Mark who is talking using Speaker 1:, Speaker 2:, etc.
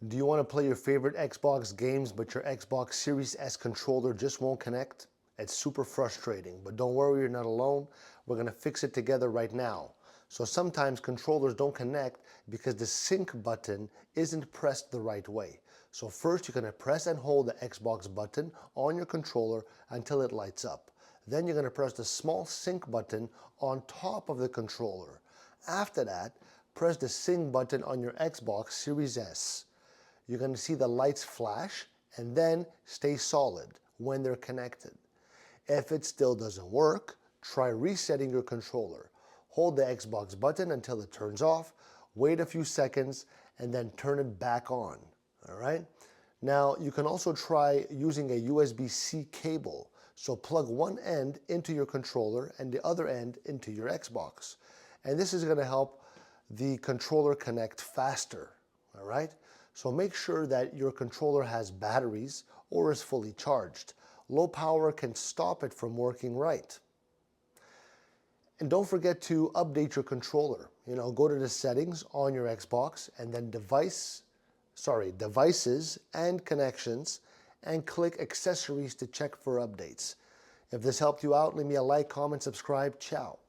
Speaker 1: Do you want to play your favorite Xbox games, but your Xbox Series S controller just won't connect? It's super frustrating, but don't worry, you're not alone. We're going to fix it together right now. So sometimes controllers don't connect because the sync button isn't pressed the right way. So first you're going to press and hold the Xbox button on your controller until it lights up. Then you're going to press the small sync button on top of the controller. After that, press the sync button on your Xbox Series S. You're going to see the lights flash and then stay solid when they're connected. If it still doesn't work, try resetting your controller. Hold the Xbox button until it turns off, wait a few seconds, and then turn it back on. All right? Now, you can also try using a USB-C cable. So plug one end into your controller and the other end into your Xbox. And this is going to help the controller connect faster. All right? So make sure that your controller has batteries or is fully charged. Low power can stop it from working right. And don't forget to update your controller. Go to the settings on your Xbox and then devices and connections, and click accessories to check for updates. If this helped you out, leave me a like, comment, subscribe. Ciao.